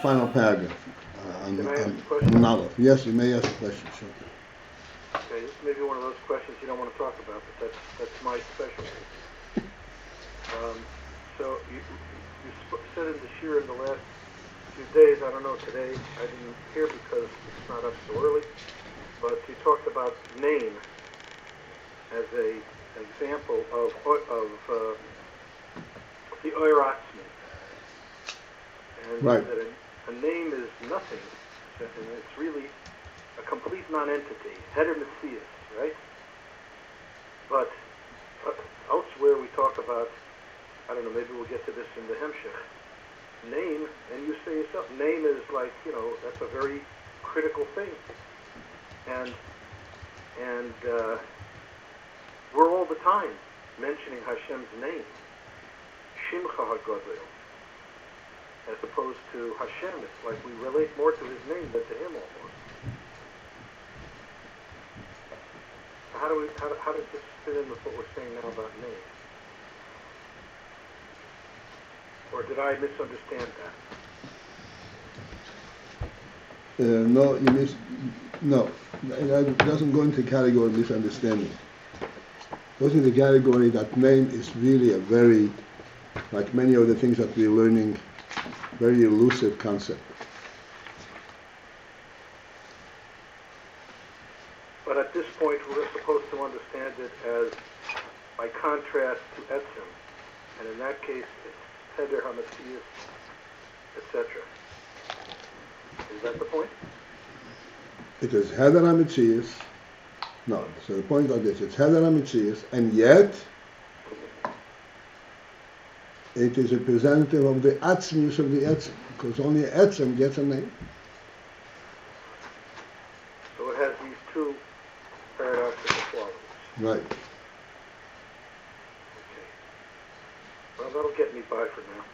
final paragraph. Can I ask a question? Yes, you may ask a question. Sure. Okay, this may be one of those questions you don't want to talk about, but that's my specialty. So you said in the shir in the last few days, I don't know today, I didn't hear because it's not up so early, but you talked about name as an example of the Oyer Atzmi. And right. that a name is nothing, and it's really a complete non-entity, Heder Messias, right? But elsewhere we talk about, I don't know, maybe we'll get to this in the Hemshech, name, and you say yourself, name is like, that's a very critical thing. And we're all the time mentioning Hashem's name, Shimcha HaGadol, as opposed to Hashem. It's like we relate more to his name than to him almost. How does this fit in with what we're saying now about name? Or did I misunderstand that? No, it doesn't go into the category of misunderstanding. It goes into the category that name is really a very, like many of the things that we're learning, very elusive concept. But at this point, we're supposed to understand it as by contrast to Etzem, and in that case, it's Heder HaMetzias, etc. Is that the point? It is Heder HaMetzias. No, so the point of this, it's Heder HaMetzias, and yet it is a representative of the Atzmius of the Etzem, because only Etzem gets a name. So it has these two paradoxical qualities. Right. Okay. Well, that'll get me by for now.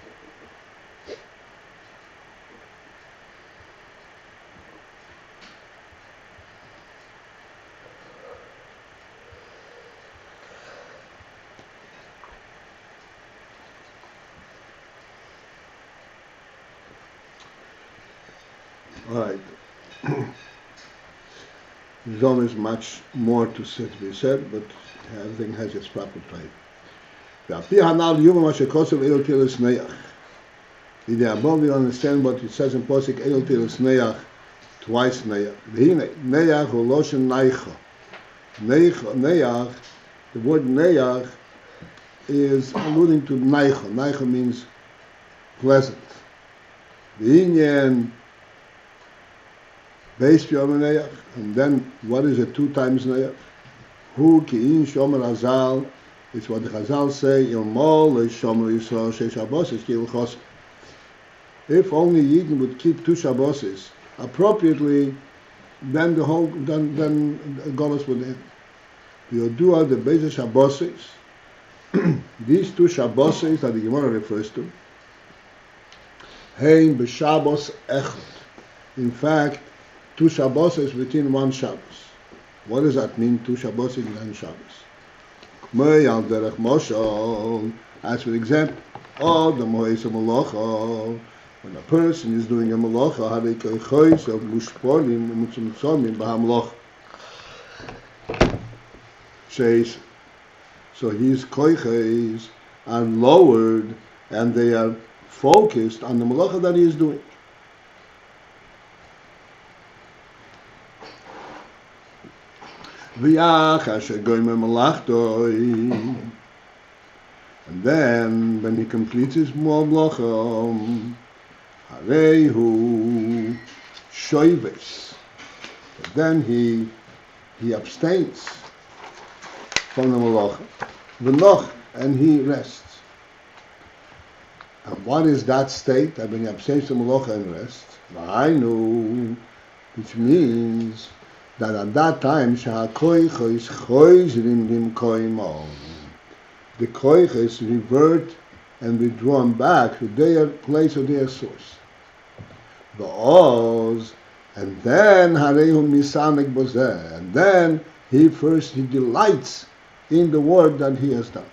All right. There's always much more to be said, but everything has its proper place. The above we understand what it says in Posik Eil Tilas Neach, twice Neach. Neach or Loshen Neicha. Neach, the word Neach is alluding to Neicha. Neicha means pleasant. The Inyan Beis Neach, and then what is it 2 times Neach? Hu Ki'in Shomer Azal. It's what the Chazal say, Ilmol Shomer Yisrael Sheish Habosis Ki L'chos. If only Yidden would keep 2 Shabboses appropriately, then the whole then Golos would end. Yodua the Beis Shabboses. These 2 Shabboses that the Gemara refers to, Hein b'Shabbos Echad. In fact, 2 Shabboses within 1 Shabbos. What does that mean? 2 Shabbos in 1 Shabbos. As for example, the Mohes Malacha, when a person is doing a Malacha, says, so his koiches are lowered and they are focused on the Malacha that he is doing. And then when he completes his malacha, harehu shoives, then he abstains from the malacha, v'noch, and he rests. And what is that state? That when he abstains from malacha and rests, v'hainu, which means that at that time, the koiches revert and withdrawn back to their place of their source. The oz, and then and then he delights in the work that he has done.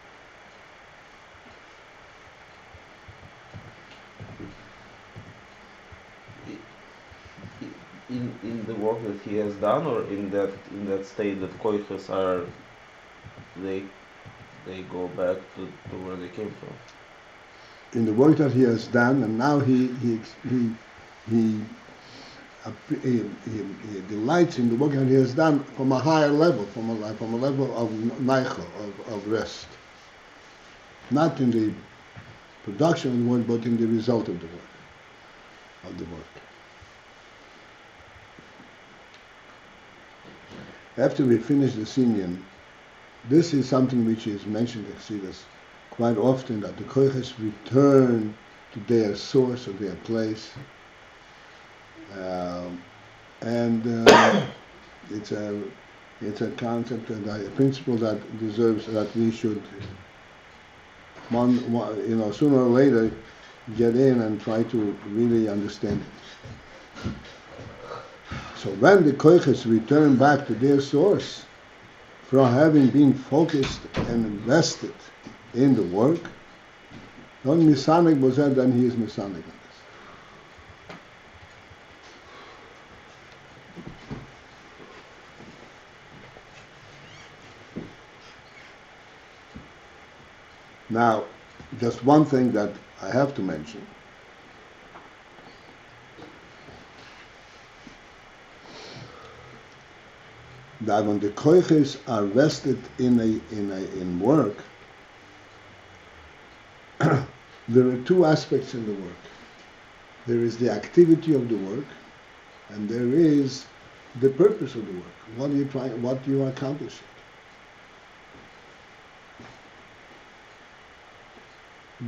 in the work that he has done, or in that state that koiches are they go back to where they came from? In the work that he has done, and now he delights in the work that he has done from a higher level, from a level of naicha, of rest. Not in the production of the work, but in the result of the work. After we finish the Sinyan, this is something which is mentioned in Chassidus quite often, that the koiches return to their source or their place, and it's a concept and a principle that deserves that we should sooner or later get in and try to really understand it. So when the koiches return back to their source, from having been focused and invested in the work, not misanig was that, then he is misanig. Now, just one thing that I have to mention. That when the koiches are vested in work, there are two aspects in the work. There is the activity of the work, and there is the purpose of the work. What you are accomplishing.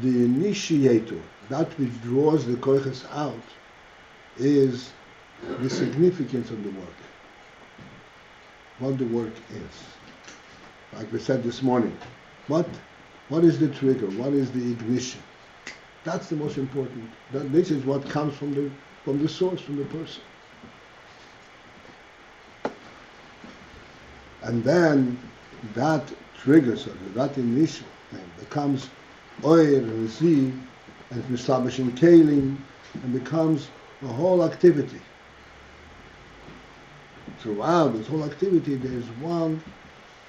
The initiator, that which draws the koiches out, is the significance of the work. What the work is. Like we said this morning, what is the trigger? What is the ignition? That's the most important. This is what comes from the source, from the person. And then that triggers that initial thing becomes oil and receive and establishing kalim, and becomes a whole activity. Throughout this whole activity, there is one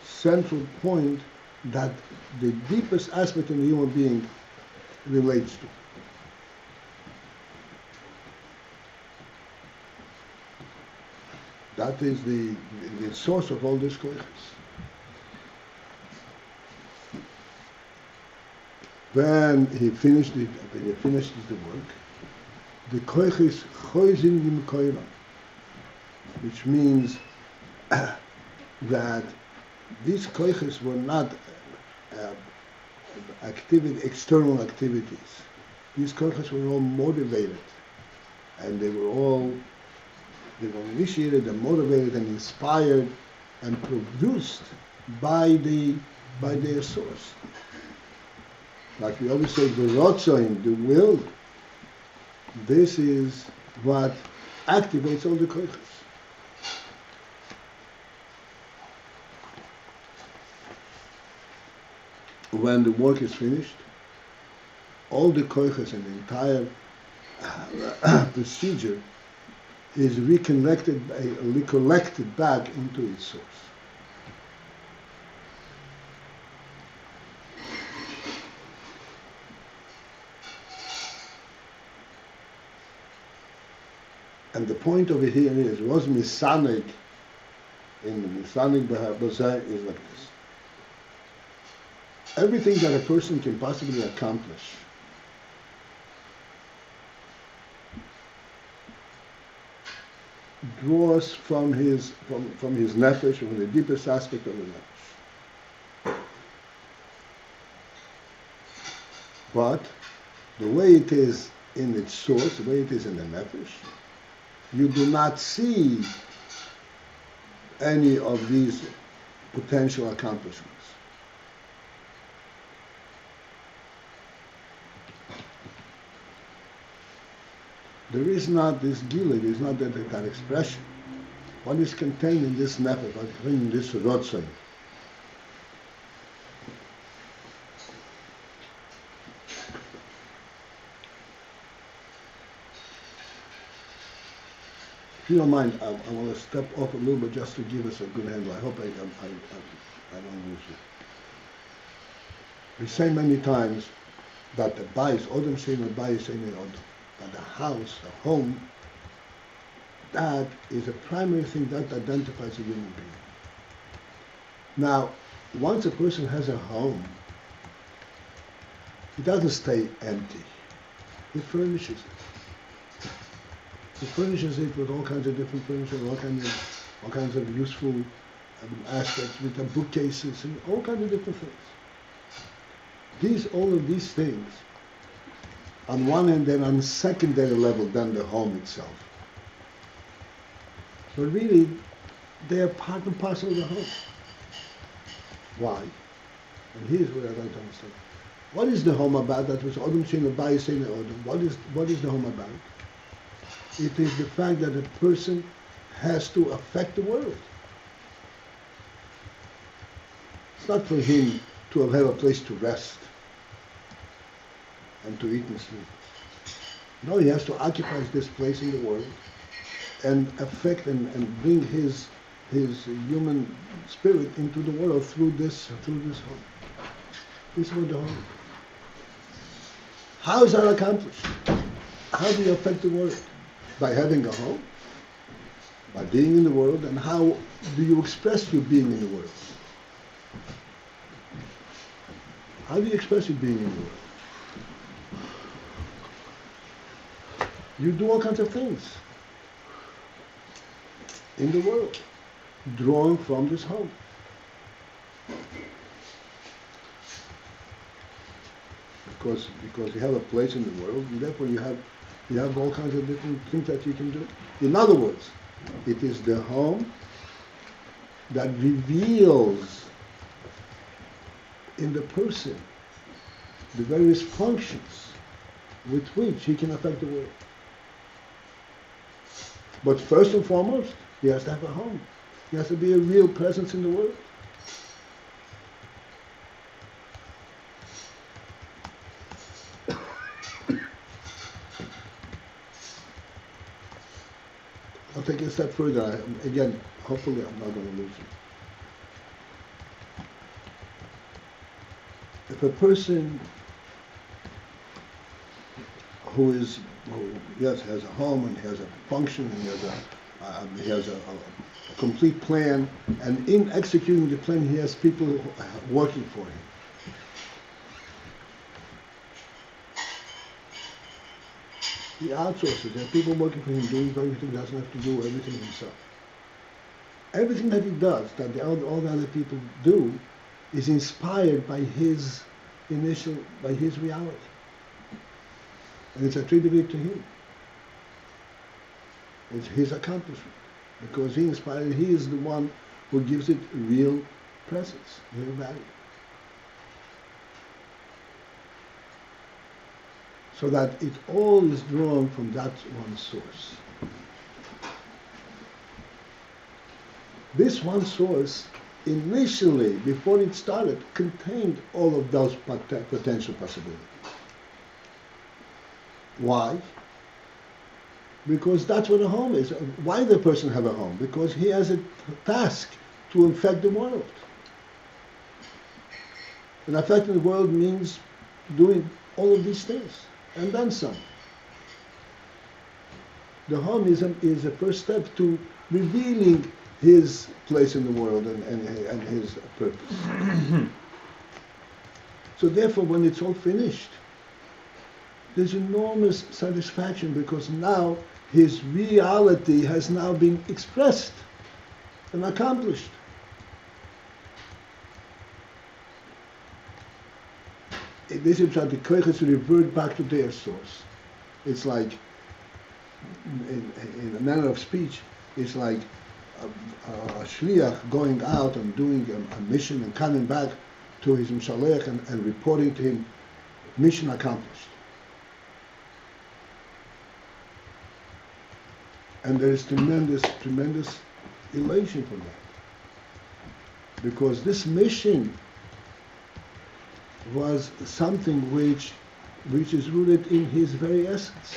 central point that the deepest aspect of the human being relates to. That is the source of all these koiches. When he finished the work, the koiches choizin limkoira, which means that these koiches were not external activities. These koiches were all motivated, and they were initiated and motivated and inspired and produced by their source. Like we always say, the rotzoin, the will, this is what activates all the koiches. When the work is finished, all the koiches and the entire procedure is recollected back into its source. And the point of it here is, was misanig, in the misanig b'ha'bazai is like this. Everything that a person can possibly accomplish draws from his nefesh, from the deepest aspect of the nefesh. But the way it is in its source, the way it is in the nefesh, you do not see any of these potential accomplishments. There is not this gila, there is not that expression. What is contained in this nefesh, what is contained in this rotzon? If you don't mind, I want to step off a little bit just to give us a good handle. I hope I don't lose you. We say many times that the Beis, Odom Shein Beis Shein Odom, that the house, the home, that is a primary thing that identifies a human being. Now, once a person has a home, he doesn't stay empty. He furnishes it. He furnishes it with all kinds of different furniture, all kinds of useful aspects, with the bookcases and all kinds of different things. All of these things, on one end, they're on a secondary level than the home itself. But really, they are part and parcel of the home. Why? And here's what I'd like to understand. What is the home about? That was Odom Shein Beis Shein Odom. What is the home about? It is the fact that a person has to affect the world. It's not for him to have a place to rest and to eat and sleep. No, he has to occupy this place in the world and affect and bring his human spirit into the world through this home. This is what the home is. How is that accomplished? How do you affect the world? By having a home, by being in the world, and how do you express your being in the world? How do you express your being in the world? You do all kinds of things in the world, drawing from this home. Because you have a place in the world, and therefore you have all kinds of different things that you can do. In other words, it is the home that reveals in the person the various functions with which he can affect the world. But first and foremost, he has to have a home. He has to be a real presence in the world. I'll take it a step further. Again, hopefully I'm not going to lose you. If a person who has a home and has a function and he has a complete plan, and in executing the plan he has people working for him. He outsources. There are people working for him doing everything. He doesn't have to do everything himself. Everything that he does, that all the other people do, is inspired by his reality. And it's attributed to him. It's his accomplishment. Because he is the one who gives it real presence, real value. So that it all is drawn from that one source. This one source, initially, before it started, contained all of those potential possibilities. Why? Because that's what a home is. Why the person have a home? Because he has a task to affect the world. And affecting the world means doing all of these things, and then some. The home is a first step to revealing his place in the world and his purpose. So therefore, when it's all finished, there's enormous satisfaction because now his reality has now been expressed and accomplished. This is how the koiches revert back to their source. It's like, in a manner of speech, it's like a shliach going out and doing a mission and coming back to his mishalech and reporting to him, mission accomplished. And there is tremendous elation from that. Because this mission was something which is rooted in his very essence.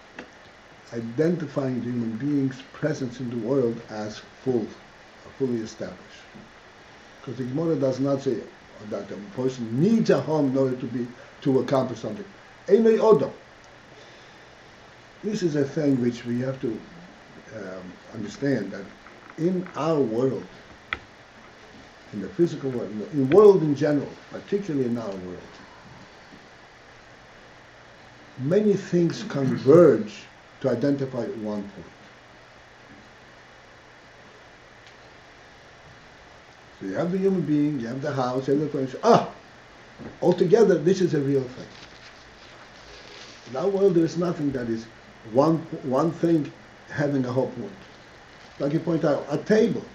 identifying the human being's presence in the world as fully established. Because the Gemara does not say that a person needs a home in order to accomplish something. Einay Odom. This is a thing which we have to understand, that in our world, in the physical world, in the world in general, particularly in our world, many things converge to identify one point. So you have the human being, you have the house, you have the furniture. Altogether, this is a real thing. In our world, there is nothing that is one thing having a whole point. Like you point out, a table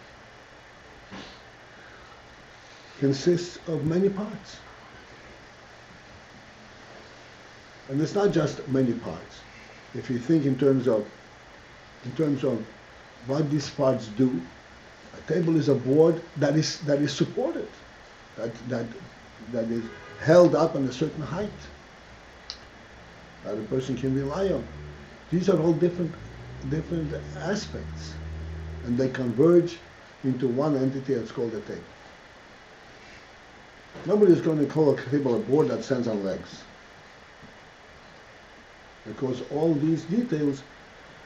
consists of many parts. And it's not just many parts. If you think in terms of what these parts do, a table is a board that is supported, that is held up on a certain height, that a person can rely on. These are all different aspects, and they converge into one entity that's called a table. Nobody is going to call a table a board that stands on legs, because all these details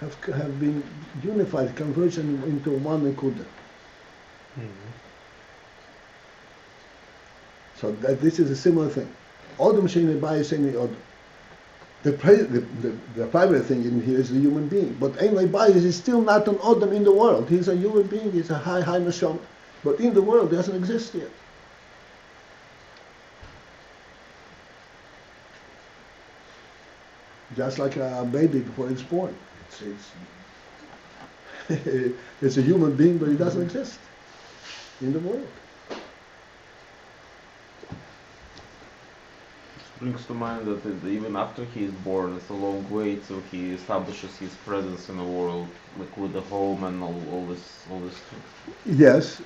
have been unified, converged into one nekuda. Mm-hmm. So that this is a similar thing. Odom she'nei bayis she'nei odom. The primary thing in here is the human being, but Einay Bayis is still not an Odom in the world. He's a human being. He's a high neshama, but in the world he doesn't exist yet. Just like a baby before it's born. It's a human being, but he doesn't exist in the world. Brings to mind that even after he is born, it's a long way till he establishes his presence in the world, like with the home and all this thing. Yes,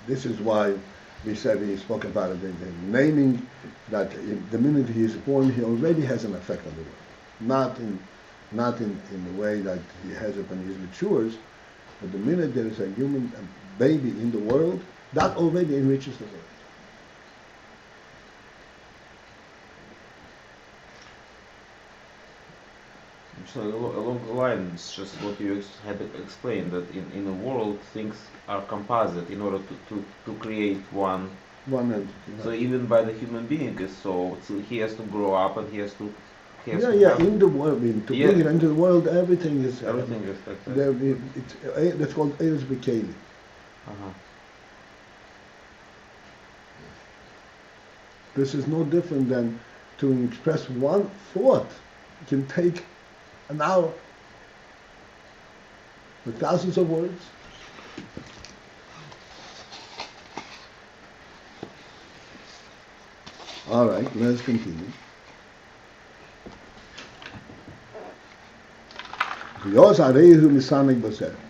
this is why we spoke about it in naming, that the minute he is born, he already has an effect on the world. Not in the way that he has it when he matures, but the minute there is a baby in the world, that already enriches the world. So along the line, it's just what you had explained, that in the world things are composite in order to create one entity. So even by the human being is so he has to grow up and he has to in the world, bring it into the world, everything is like that. That's called Eretz B'Keli. This is no different than to express one thought. It can take an hour with thousands of words. All right, let's continue.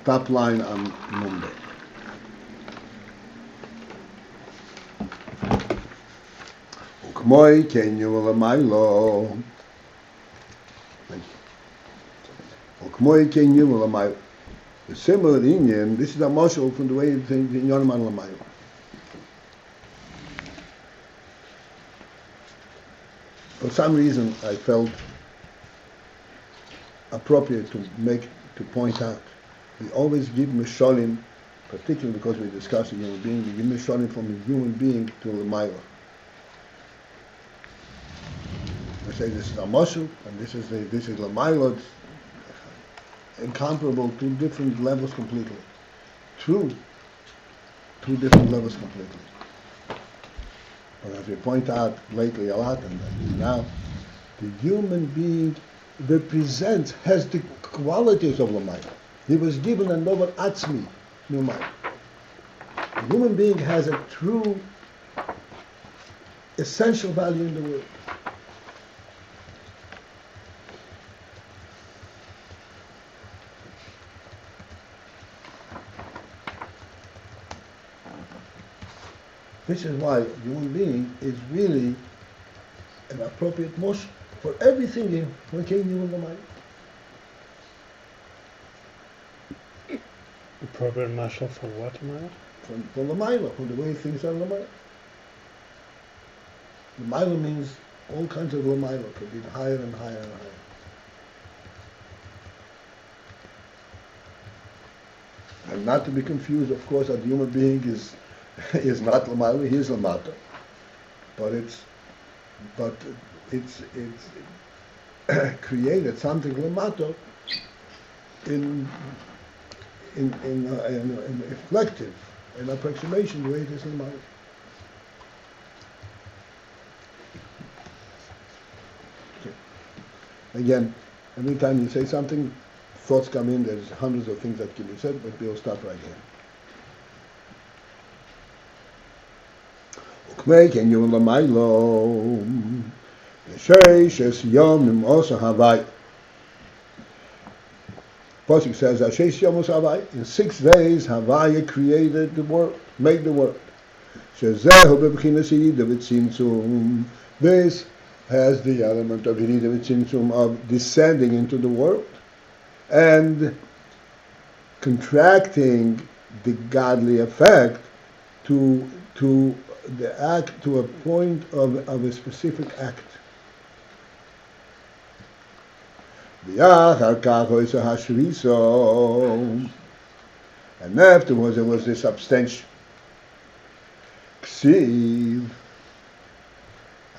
Top line on Monday. Ukmoi kenyu lemaylah. Ukmoi kenyu lemaylah. The similar Inyan, this is a mashal from the way you think in Yonaman lemaylah. For some reason, I felt appropriate to point out. We always give mishalim, particularly because we're discussing human being, we give mishalim from a human being to lemaylah. We say this is a mashal, and this is lemaylah, incomparable, two different levels completely. Two different levels completely. But as we point out lately a lot, and now, the human being has the qualities of lemaylah. He was given a novel atzmi, lemaylah. The human being has a true, essential value in the world. This is why human being is really an appropriate motion for everything in Lemaylah. appropriate mashal for what, Amara? For lemaylah, for the way things are lemaylah. Lemaylah means all kinds of lemaylah, could be higher and higher and higher. And not to be confused, of course, that the human being is not lemaylah, he is lamata. But it's created something lamata in reflective, in approximation the way it is lamata. Okay. Again, every time you say something, thoughts come in, there's hundreds of things that can be said, but we'll stop right here. Ukmeiken you lemaylah, Sheshes yomim osa havai. Pasuk says, Sheshes yomim osa havai. In 6 days, Havaya created the world, made the world. Shezehu bebchinas yirida v'tzimtzum. This has the element of yirida v'tzimtzum, of descending into the world and contracting the godly effect to the act, to a point of a specific act. And afterwards there was this abstention. Ksiv.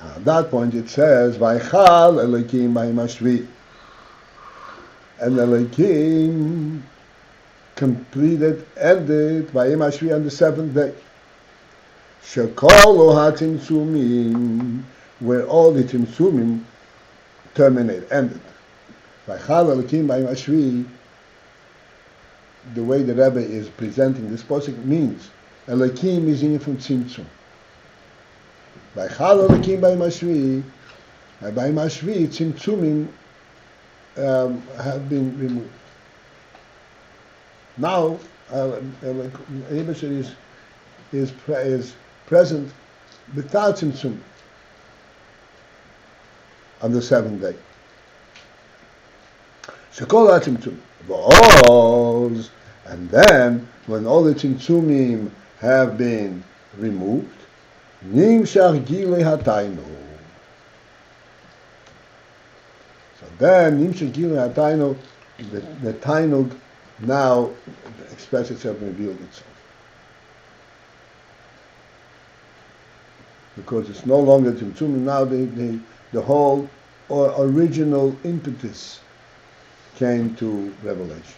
At that point it says, Vaychal Elokim B'Hashvi. And Elokim completed, ended B'Hashvi on the 7th day. Shekol Hatimtzumim, where all the Timtzumim terminated, ended. Vaychal Elokim B'Hashvi, the way the Rebbe is presenting this pasuk means Elokim is in from Tzimtzum. Vaychal Elokim B'Hashvi, Tzimtzumim have been removed. Now, AyinBase is present without Tzimtzum on the 7th day. Shekol HaTzimtzum v'oz, and then when all the Tzimtzumim have been removed, Nimshach Gilei HaTainu. So then Nimshach Gilei HaTainu, the Tainug now expressed itself and revealed itself. Because it's no longer Tzimtzumim, now the whole original impetus came to revelation.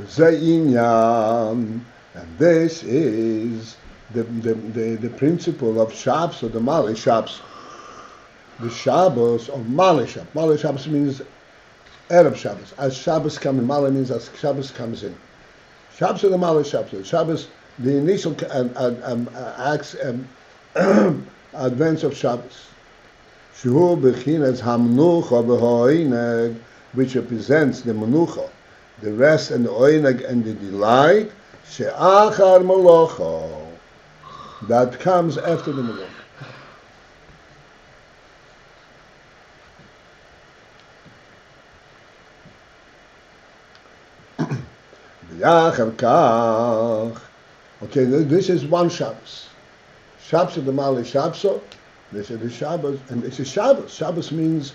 Zayin, and this is the principle of Shabbos, or the Mali Shabbos. The Shabbos of Mali Shabbos. Mali Shabbos means Erev Shabbos. As Shabbos comes in, Mali means as Shabbos comes in. Shabbos of the Mali Shabbos. Shabbos, the initial advance of Shabbos. Shuhu Bechinas Hamnucha B'Hoineg, which represents the Menucha, the rest and the Oineg and the delight, She'achar Malocha, that comes after the Malocha. Okay, this is one Shabbos. Shabbos of the Mali Shabbos. This is the Shabbos, and this is Shabbos. Shabbos means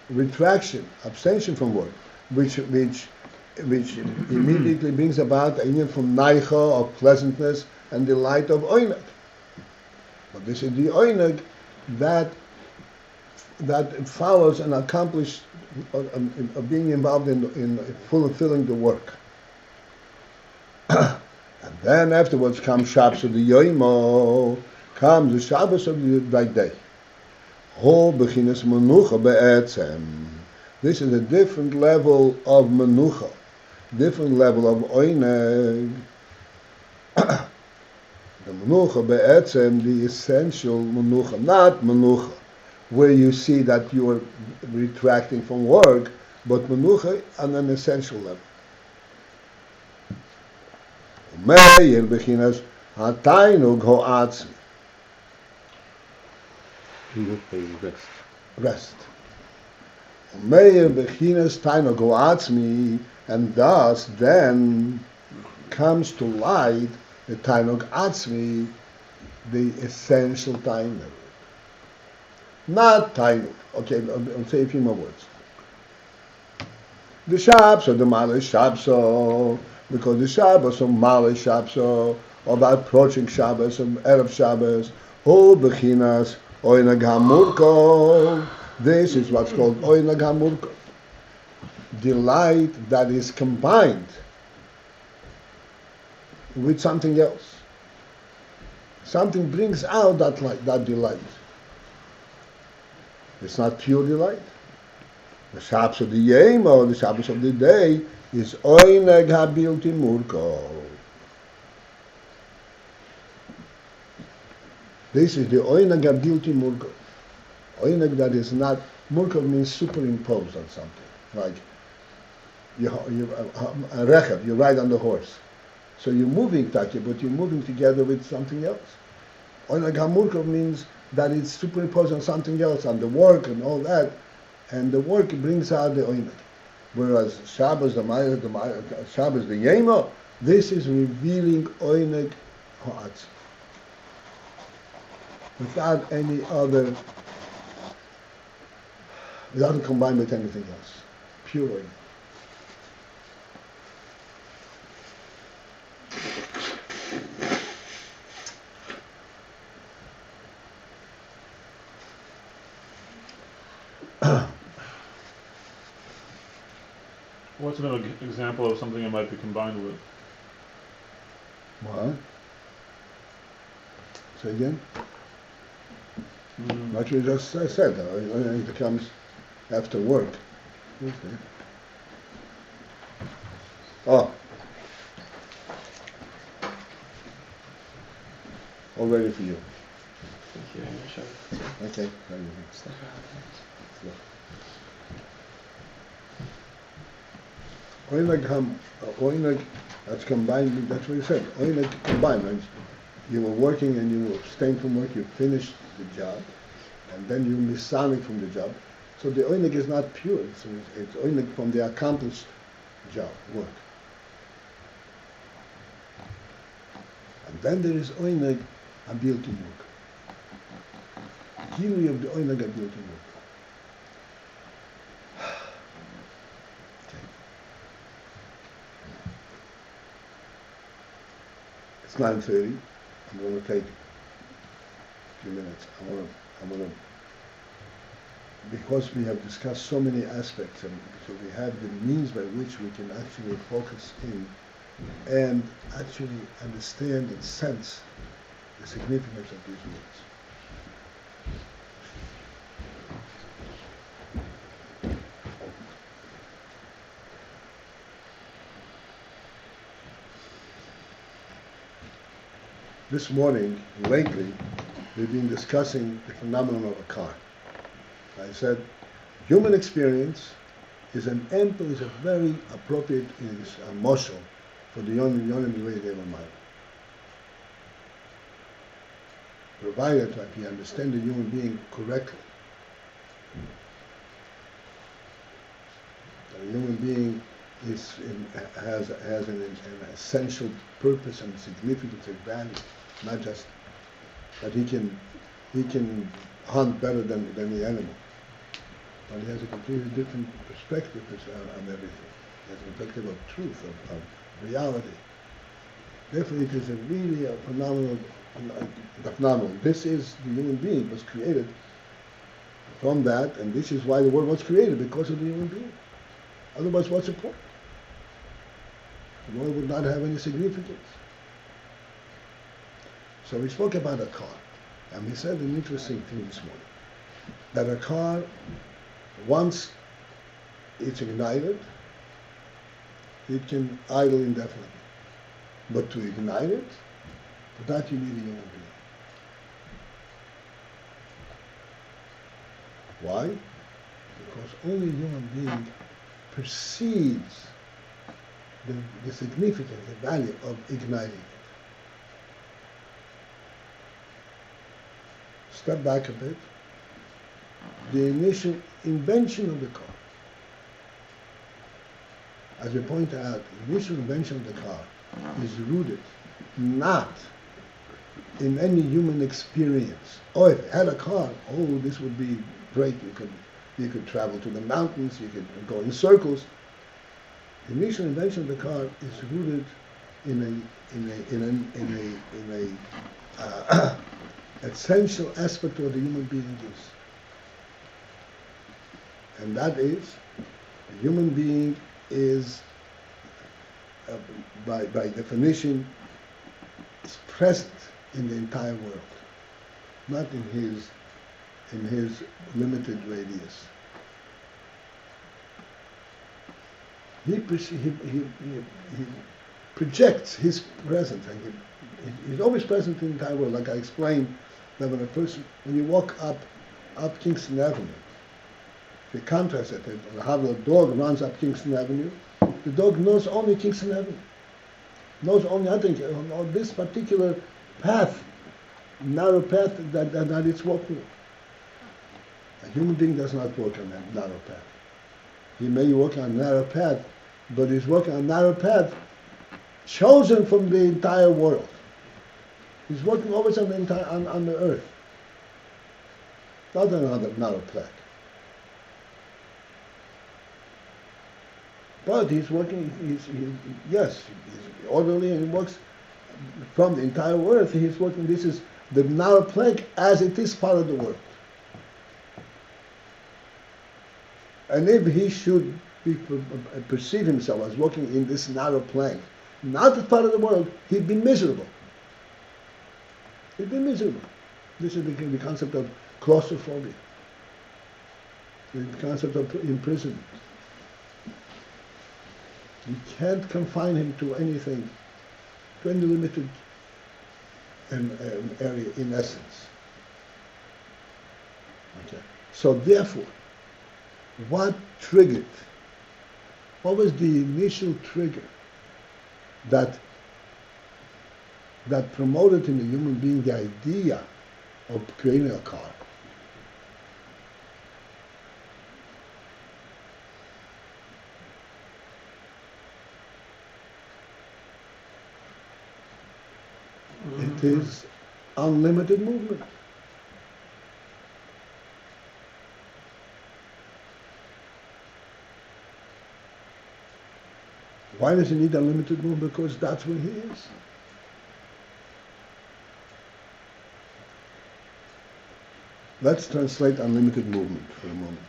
retraction, abstention from work, which immediately brings about a union from naicha, of pleasantness, and delight of oineg. But this is the oineg that follows and accomplishes of being involved in fulfilling the work. And then afterwards comes Shabbos of the Yoimo, comes the Shabbos of the right day. This is a different level of menucha, different level of oineg. The menucha be'etzem, the essential menucha, not menucha, where you see that you are retracting from work, but menucha on an essential level. Meir bechinas hatainug ho'atzmi. Rest. Meir bechinas tainug ho'atzmi, and thus then comes to light the tainug atzmi, the essential tainug. Not tainug. Okay, I'll say a few more words. The Shabso, the mamash Shabso, because the Shabbos of mamash Shabso, or the approaching Shabbos of Erev Shabbos, O bechinas oinag hamurko. This is what's called oinag hamurko. Delight that is combined with something else. Something brings out that light, that delight. It's not pure delight. The Shabbos of the Yom, or the Shabbos of the day, is oineg habilti murko. This is the oineg habilti murko. Oineg that is not, murko means superimposed on something. Like a rechav, you ride on the horse. So you're moving, Taki, but you're moving together with something else. Oineg hamurko means that it's superimposed on something else, on the work and all that, and the work brings out the oineg. Whereas Shabbos, the Shabbos, the Yema, this is revealing oineg ha'atz, without any other, without it combined with anything else, pure oineg. What's another example of something it might be combined with? What? Say again? What you just said, it comes after work. Okay. Oh. All ready for you. Okay. Oineg, that's combined, that's what you said. Oineg combined means you were working and you were staying from work, you finished the job, and then you misani from the job. So the oineg is not pure, it's oineg from the accomplished job, work. And then there is oineg abil timuk. Gilui of the oineg abil timuk. It's 9:30. I'm going to take a few minutes. I'm going to, because we have discussed so many aspects, and so we have the means by which we can actually focus in and actually understand and sense the significance of these words. This morning, lately, we've been discussing the phenomenon of a car. I said, human experience is a very appropriate moshel for the yonim lemaylah. Provided that we understand the human being correctly. The human being has an essential purpose and significance and value. Not just that he can hunt better than the animal, but he has a completely different perspective on everything. He has a perspective of truth, of reality. Therefore, it is really a phenomenal. This is the human being was created from that, and this is why the world was created, because of the human being. Otherwise, what's the point? The world would not have any significance. So we spoke about a car, and we said an interesting thing this morning, that a car, once it's ignited, it can idle indefinitely. But to ignite it, For that you need a human being. Why? Because only a human being perceives the significance, the value of igniting it. Step back a bit. The initial invention of the car, as we point out, the initial invention of the car is rooted not in any human experience. Oh, if you had a car, oh, this would be great. You could travel to the mountains. You could go in circles. The initial invention of the car is rooted in a essential aspect of what the human being is, and that is, the human being is, by definition, is present in the entire world, not in his limited radius. He projects his presence, and he's always present in the entire world. Like I explained, that when you walk up Kingston Avenue, if you contrast it, and how the dog runs up Kingston Avenue, the dog knows only Kingston Avenue, knows only, I think, on this particular path, narrow path that it's walking on. A human being does not walk on that narrow path. He may walk on a narrow path, but he's walking on a narrow path chosen from the entire world. He's walking always on the earth, not on another narrow path. But he's working, he's orderly, and he works from the entire earth. He's working, this is the narrow plank as it is part of the world. And if he should perceive himself as walking in this narrow plank, not as part of the world, he'd be miserable. He'd be miserable. This is the concept of claustrophobia, the concept of imprisonment. You can't confine him to anything, to any limited area in essence. Okay. So therefore, what was the initial trigger that promoted in the human being the idea of creating a car? It is unlimited movement. Why does he need unlimited movement? Because that's where he is. Let's translate unlimited movement for a moment.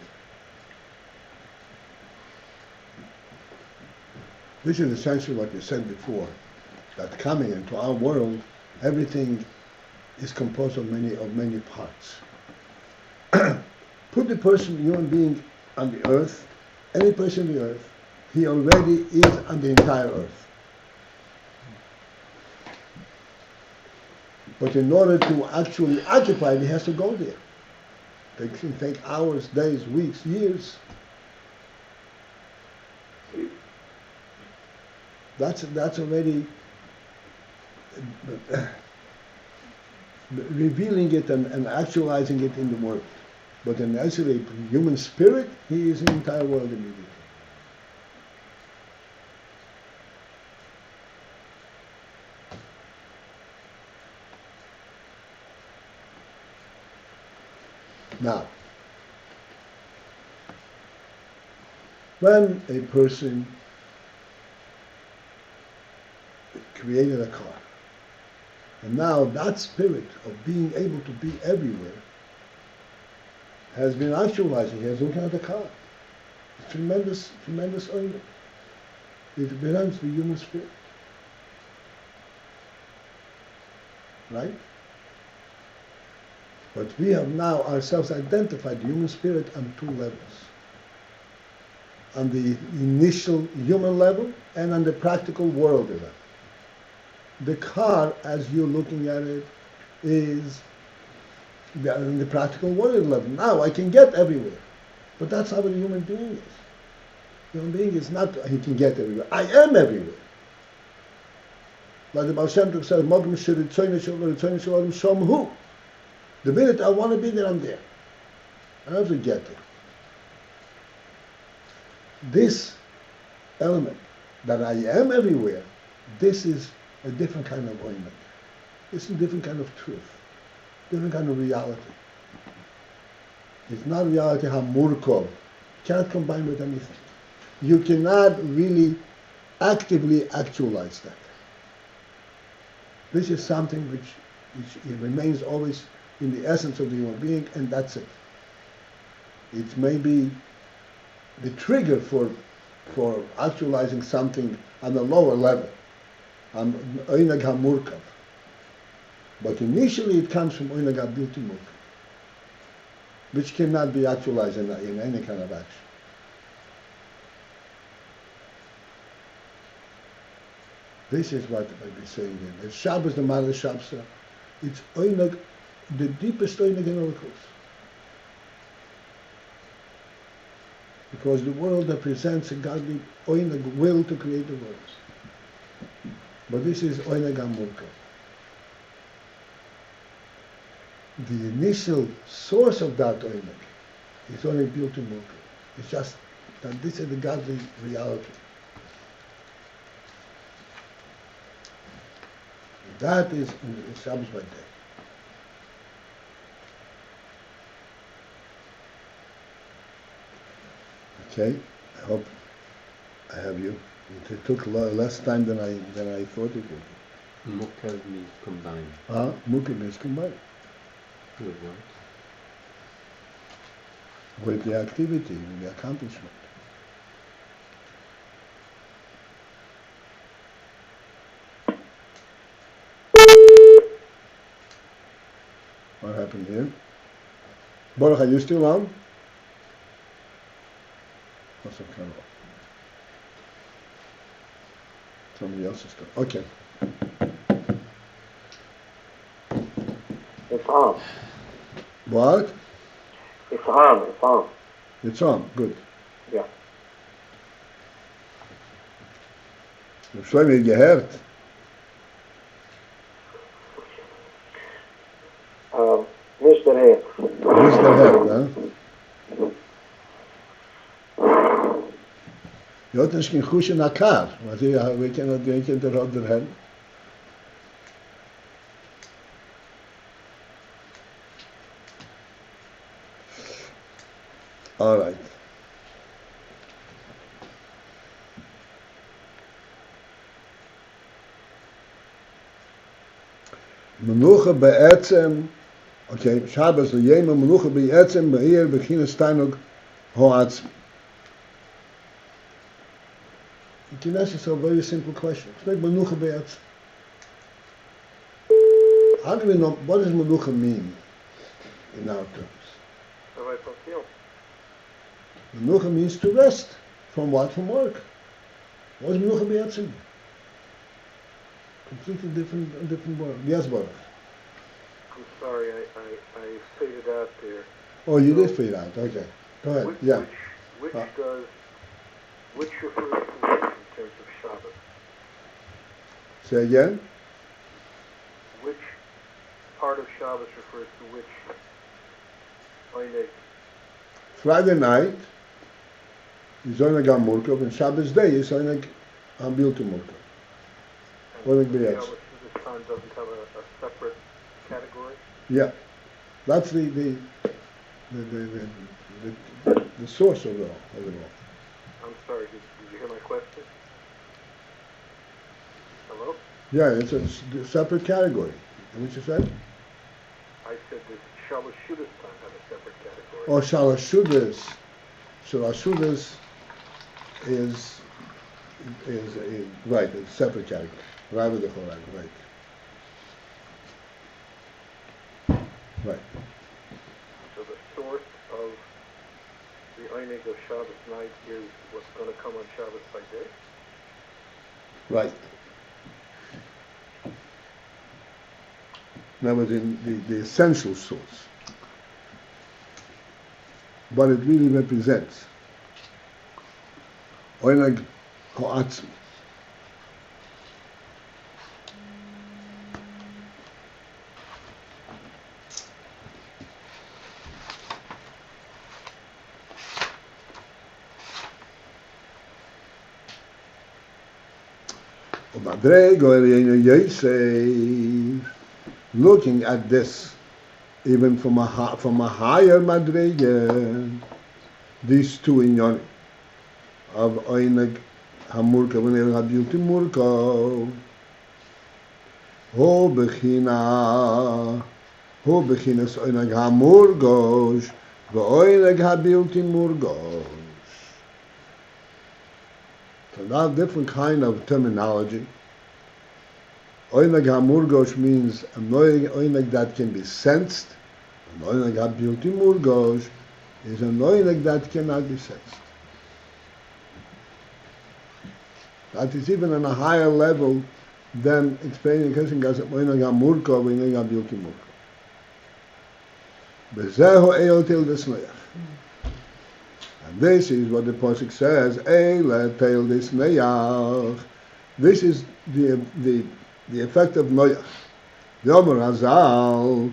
This is essentially what you said before, that coming into our world, everything is composed of many parts. Put the human being on the earth, any person on the earth, he already is on the entire earth. But in order to actually occupy it, he has to go there. It can take hours, days, weeks, years. That's already revealing it and actualizing it in the world. But in actually human spirit, he is in the entire world immediately. Now, when a person created a car, and now that spirit of being able to be everywhere has been actualizing. He has looking at the car. It's tremendous element. It belongs to the human spirit. Right? But we have now ourselves identified the human spirit on two levels. On the initial human level and on the practical world level. the car, as you're looking at it, is in the practical world level. Now I can get everywhere, but that's how a human being is. Human being is not he can get everywhere. I am everywhere. Like the Baal Shem Tov says, "Mogim shiritzoni shalom shom hu." The minute I want to be there, I'm there. I don't have to get there. This element that I am everywhere, this is a different kind of oimek. This is a different kind of truth, different kind of reality. It's not reality hamurkov. Can't combine with anything. You cannot really actively actualize that. This is something which it remains always in the essence of the human being, and that's it. It may be the trigger for actualizing something on a lower level, on oinag hamurkav. But initially it comes from oinag habilti murkav, which cannot be actualized in any kind of action. This is what we're saying here. The Shabbos, the Mala Shabbos, it's oinag, the deepest oinag in all course. Because the world represents a godly oinag will to create the world. But this is oinag hamurkav. The initial source of that oinag is only built to murkav. It's just that this is the godly reality. That is in Shabbos by day. Okay, I hope I have you. It took less time than I thought it would. Mukav means combined. Mukav means combined. With what? With the activity, with the accomplishment. What happened here? Baruch, are you still on? What's up, Carol? Somebody else is still. Okay. It's on. What? It's on. It's on. It's on. Good. Yeah. Ich habe schon wieder gehört. Mr. Head. Mr. Head, huh? Je had eens geen goesje naar elkaar. Want we kennen de rode hen. All right. Menucha be'etzem, okay, Shabbos l'yema, menucha be'etzem, be'ir, be'chinas tainug, ho'atzm. You can ask yourself a very simple question. It's like menucha be'etzem. How do we know, what does menucha mean in our terms? Rabbi Paltiel. Menucha means to rest. From what? From work. What does menucha be'etzem mean? Completely different word. Yes, Baruch. I'm sorry, I faded out there. Oh, you did fade out. Okay. Go ahead. Yeah. Which refers to which in terms of Shabbos? Say again? Which part of Shabbos refers to which? Oineg. Friday night is Oineg HaMurkav, and Shabbos day is Oineg HaBilti Murkav. Oineg B'yetz. Shabbos this time doesn't have a separate category? Yeah. That's the source of it all. I'm sorry, did you hear my question? Hello? Yeah, it's a separate category. What you said? I said that Shabbos Shudas time have a separate category. Oh, Shalashudas. Shalashudas is right, it's a separate category. Right with the Chorag, right. Right. So the source of the Oineg of Shabbos night is what's going to come on Shabbos by day? Right. In other words, the essential source. But it really represents Oinag Ha'atzmi. Looking at this, even from a higher madrege, these two inyanim of Oinag Hamurkav and El Habilti Murkav, Ho Bechinas Oinag Hamurgosh, Oinag Habilti Murgosh. So that different kind of terminology. Oinag HaMurgosh means a oinag that can be sensed. An oinag HaBilti Murgosh is an oinag that cannot be sensed. That is even on a higher level than explaining the question as oinag HaMurkov, oinag HaBilti Murkov. Bezeho eil til desneach. And this is what the Pasuk says, eile til desneach. This is the effect of Noach. The Omer Hazal,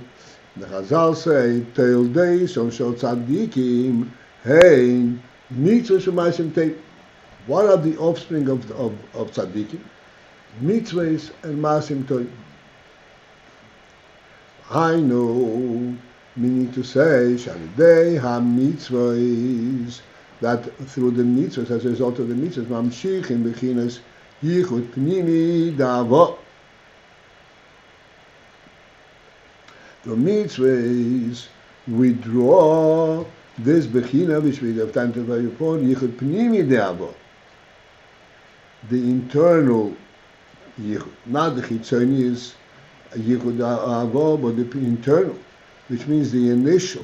the Hazal say, Teil Deis on Shol Tzadikim, Hein, Mitzvah Shemaisim Teil. What are the offspring of Tzadikim? Mitzvahs and Masim Teil. I know, meaning to say, Shalidei ha-mitzvahs, that through the mitzvahs, as a result of the mitzvahs, Mamshichim Bechinas Yichud Pnimi Da'avot. The mitzvahs withdraw this bechina, which we have time to value for, yichud pnimi de'avot, the internal yichud, not the chitzonius yichud avot, but the internal, which means the initial.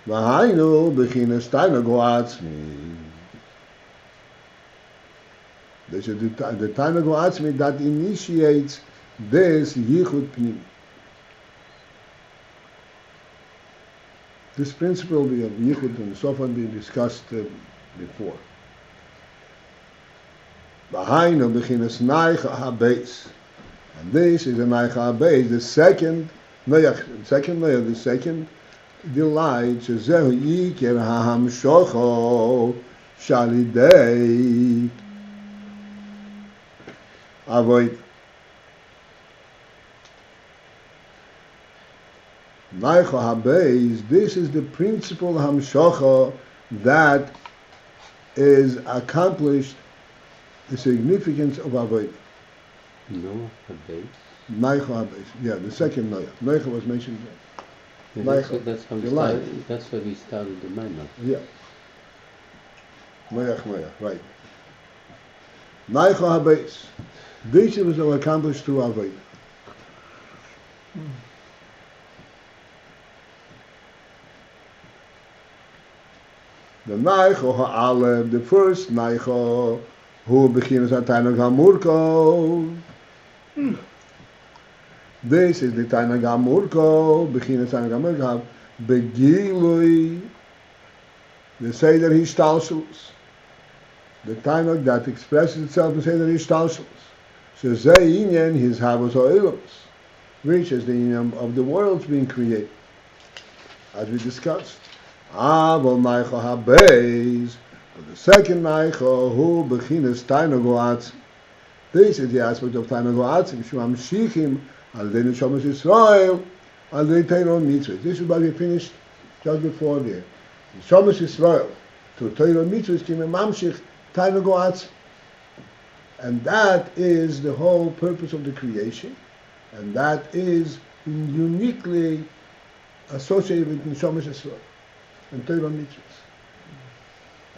V'hainu bechinas tainag ha'atzmi. This is the tainag ha'atzmi that initiates this yichud pnimi. This principle of Yichud and so far been discussed before. Behind of the Chinas Naicha HaBeis. And this is a Naicha HaBeis, the second delight, Shezehu Yiker HaHamshocho Shalidei Avoid. Naicha HaBeis, this is the principle Hamshocha that is accomplished, the significance of Avodah. No, HaBeis. Naicha HaBeis, yeah, the second Naicha. Naicha was mentioned there. Yeah, Naicha, that's how that's where we started the Maimon. Yeah. Noach, right. Naicha HaBeis. This was accomplished through Avodah. The Naicho Ha'alev, the first Naicho, who bechinas Tainag HaMurko. This is the Tainag HaMurko, bechinas Tainag HaMurko, Begilui, the Seder Hishtalshelus, the Tainag that expresses itself in Seder Hishtalshelus. So Zeh Inyan, his Havos Ha'ilus, which is the Inyan of the worlds being created, as we discussed. Aval Naicha HaBeis, but the second Naicha, who bechinas Tainag Ha'atzmi. This is the aspect of Tainag Ha'atzmi, Shemam Shichim, Al Dei Neshamas Yisrael, Al Dei Teiro Mitzvahs. This is what we finished just before there. Neshamas Yisrael, to Teiro Mitzvahs, Kim Mamshich, Tainag Ha'atzmi. And that is the whole purpose of the creation, and that is uniquely associated with Neshamas Yisrael and Torah mitzvahs.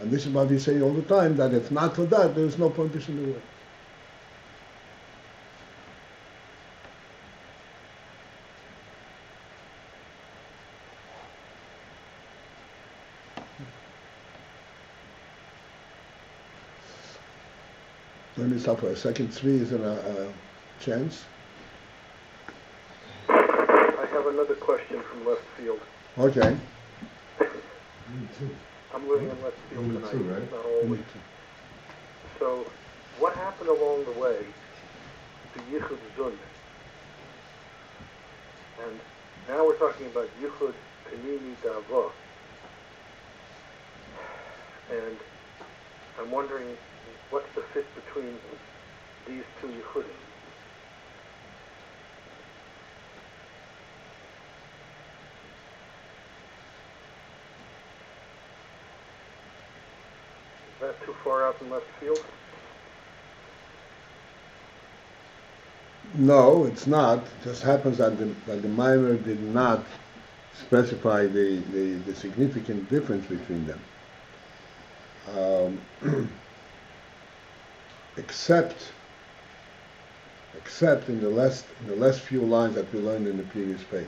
And this is what we say all the time, that if not for that, there is no purpose in the world. Let me stop for a second. Tzvi, is there a chance? another question from left field. Okay. Me too. I'm living in left field Me tonight. too, right? Not always. So, what happened along the way to Yichud Zun? And now we're talking about Yichud Panini Dava. And I'm wondering what's the fit between these two Yichudim? Is that too far out in left field? No, it's not. It just happens that the minor did not specify the significant difference between them. Except in the last few lines that we learned in the previous page.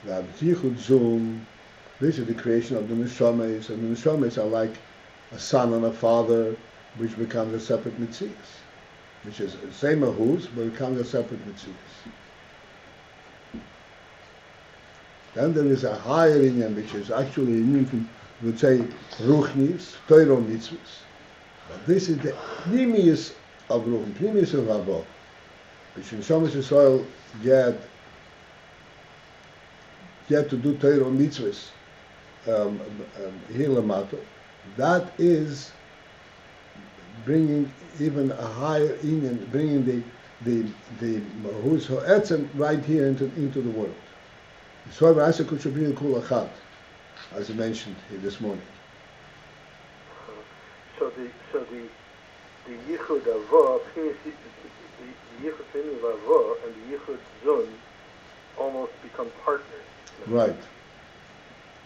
That Yichud Zun, this is the creation of the neshames, and the neshames are like a son and a father, which becomes a separate mitzias, which is the same ahus, but becomes a separate mitzias. Then there is a higher inyan, which is actually inyan, we would say ruchnis, Torah mitzvahs. But this is the pnimius of ruchn, pnimius of avo, which in Shomesh Yisrael get to do Torah mitzvahs here lamato. That is bringing even a higher inyan, bringing the who's ho'etzem right here into the world. So as I mentioned here this morning. So the Yichud Ava, the Yichud Pnimi Ava and the Yichud Zun almost become partners. Right.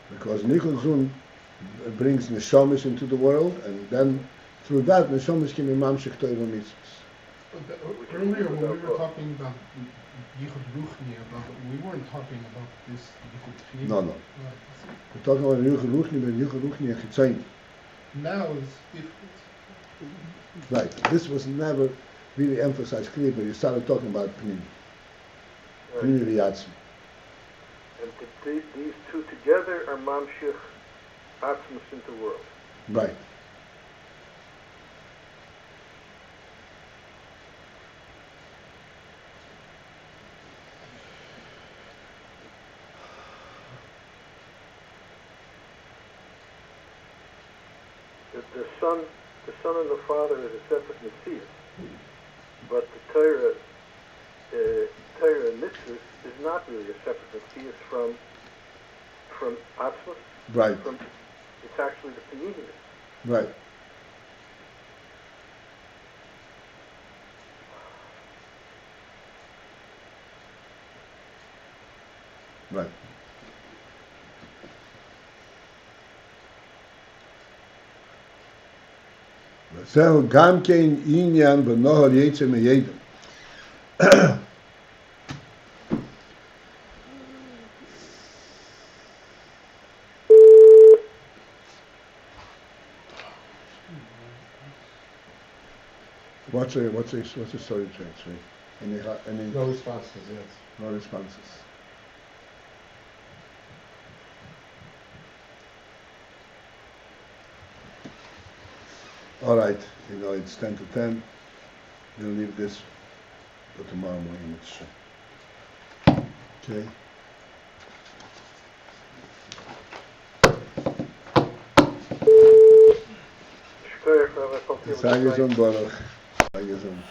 Because Yichud Zun brings neshamis into the world, and then through that neshamis can be mamshech Torah mitzvahs. But earlier when we were talking about Yichud Ruchni, we weren't talking about this Yichud Pnimi. No. Right. We're talking about Yichud Ruchni, but Yichud Ruchni and Chitzayni. Now it's different. Right. This was never really emphasized clearly, but you started talking about Pnimi. Right. Pnimi v'yatzmi. And these two together are mamshich atzmus into the world. Right. The son and the father is a separate mitzvah, but the Torah and mitzvah is not really a separate mitzvah from atzmus. Right. It's actually the pnimius. Right. Right. זהו גם כן עניין בנוהל יצא מידע. What's the story transfer? Any No responses, yes. no responses? All right, it's 10 to 10. We'll leave this for tomorrow morning. Okay. Shkoyach, Rabbi Paltiel. Sei gesund, Baruch. Sei gesund.